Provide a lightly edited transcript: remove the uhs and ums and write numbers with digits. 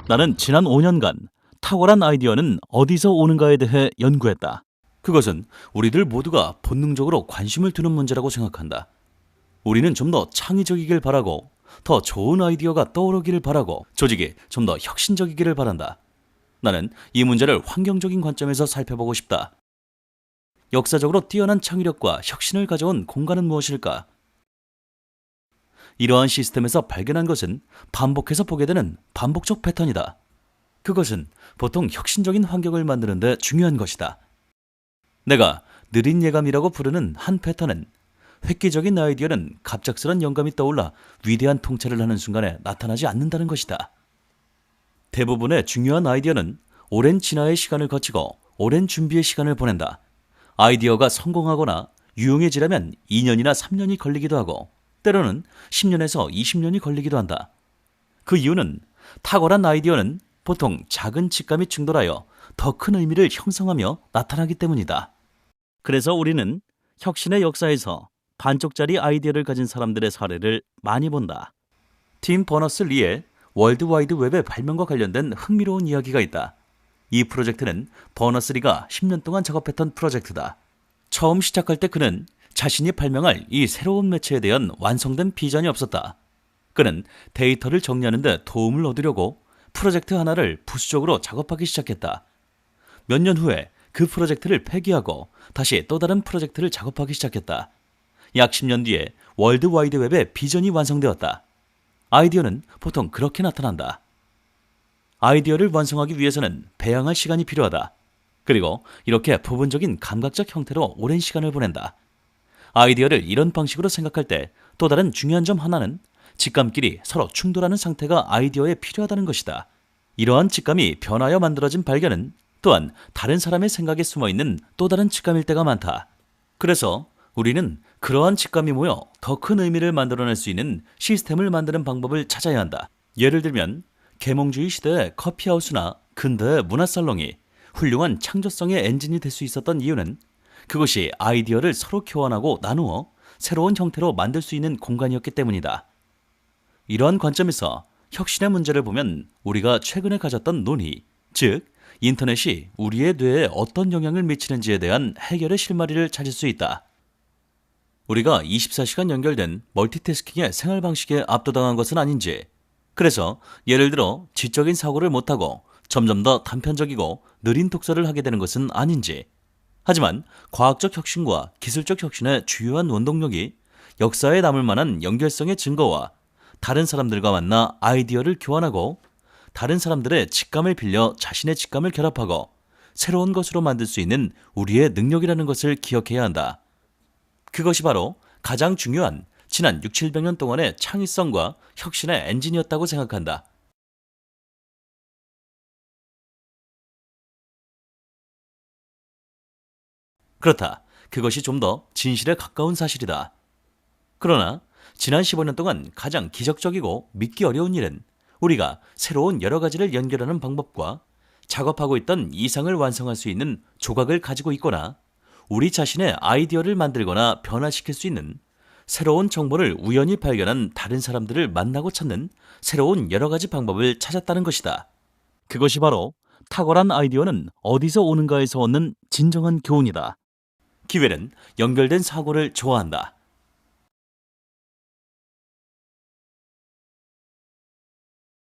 나는 지난 5년간 탁월한 아이디어는 어디서 오는가에 대해 연구했다. 그것은 우리들 모두가 본능적으로 관심을 두는 문제라고 생각한다. 우리는 좀 더 창의적이길 바라고, 더 좋은 아이디어가 떠오르기를 바라고, 조직이 좀 더 혁신적이기를 바란다. 나는 이 문제를 환경적인 관점에서 살펴보고 싶다. 역사적으로 뛰어난 창의력과 혁신을 가져온 공간은 무엇일까? 이러한 시스템에서 발견한 것은 반복해서 보게 되는 반복적 패턴이다. 그것은 보통 혁신적인 환경을 만드는 데 중요한 것이다. 내가 느린 예감이라고 부르는 한 패턴은 획기적인 아이디어는 갑작스런 영감이 떠올라 위대한 통찰을 하는 순간에 나타나지 않는다는 것이다. 대부분의 중요한 아이디어는 오랜 진화의 시간을 거치고 오랜 준비의 시간을 보낸다. 아이디어가 성공하거나 유용해지려면 2년이나 3년이 걸리기도 하고 때로는 10년에서 20년이 걸리기도 한다. 그 이유는 탁월한 아이디어는 보통 작은 직감이 충돌하여 더 큰 의미를 형성하며 나타나기 때문이다. 그래서 우리는 혁신의 역사에서 반쪽짜리 아이디어를 가진 사람들의 사례를 많이 본다. 팀 버너스-리의 월드와이드 웹의 발명과 관련된 흥미로운 이야기가 있다. 이 프로젝트는 버너스-리가 10년 동안 작업했던 프로젝트다. 처음 시작할 때 그는 자신이 발명할 이 새로운 매체에 대한 완성된 비전이 없었다. 그는 데이터를 정리하는 데 도움을 얻으려고 프로젝트 하나를 부수적으로 작업하기 시작했다. 몇 년 후에 그 프로젝트를 폐기하고 다시 또 다른 프로젝트를 작업하기 시작했다. 약 10년 뒤에 월드와이드 웹의 비전이 완성되었다. 아이디어는 보통 그렇게 나타난다. 아이디어를 완성하기 위해서는 배양할 시간이 필요하다. 그리고 이렇게 부분적인 감각적 형태로 오랜 시간을 보낸다. 아이디어를 이런 방식으로 생각할 때 또 다른 중요한 점 하나는 직감끼리 서로 충돌하는 상태가 아이디어에 필요하다는 것이다. 이러한 직감이 변하여 만들어진 발견은 또한 다른 사람의 생각에 숨어있는 또 다른 직감일 때가 많다. 그래서 우리는 그러한 직감이 모여 더 큰 의미를 만들어낼 수 있는 시스템을 만드는 방법을 찾아야 한다. 예를 들면 계몽주의 시대의 커피하우스나 근대의 문화살롱이 훌륭한 창조성의 엔진이 될 수 있었던 이유는 그것이 아이디어를 서로 교환하고 나누어 새로운 형태로 만들 수 있는 공간이었기 때문이다. 이러한 관점에서 혁신의 문제를 보면 우리가 최근에 가졌던 논의, 즉 인터넷이 우리의 뇌에 어떤 영향을 미치는지에 대한 해결의 실마리를 찾을 수 있다. 우리가 24시간 연결된 멀티태스킹의 생활 방식에 압도당한 것은 아닌지, 그래서 예를 들어 지적인 사고를 못하고 점점 더 단편적이고 느린 독서를 하게 되는 것은 아닌지, 하지만 과학적 혁신과 기술적 혁신의 주요한 원동력이 역사에 남을 만한 연결성의 증거와 다른 사람들과 만나 아이디어를 교환하고 다른 사람들의 직감을 빌려 자신의 직감을 결합하고 새로운 것으로 만들 수 있는 우리의 능력이라는 것을 기억해야 한다. 그것이 바로 가장 중요한 지난 600~700년 동안의 창의성과 혁신의 엔진이었다고 생각한다. 그렇다. 그것이 좀 더 진실에 가까운 사실이다. 그러나 지난 15년 동안 가장 기적적이고 믿기 어려운 일은 우리가 새로운 여러 가지를 연결하는 방법과 작업하고 있던 이상을 완성할 수 있는 조각을 가지고 있거나 우리 자신의 아이디어를 만들거나 변화시킬 수 있는 새로운 정보를 우연히 발견한 다른 사람들을 만나고 찾는 새로운 여러 가지 방법을 찾았다는 것이다. 그것이 바로 탁월한 아이디어는 어디서 오는가에서 얻는 진정한 교훈이다. 기회는 연결된 사고를 좋아한다.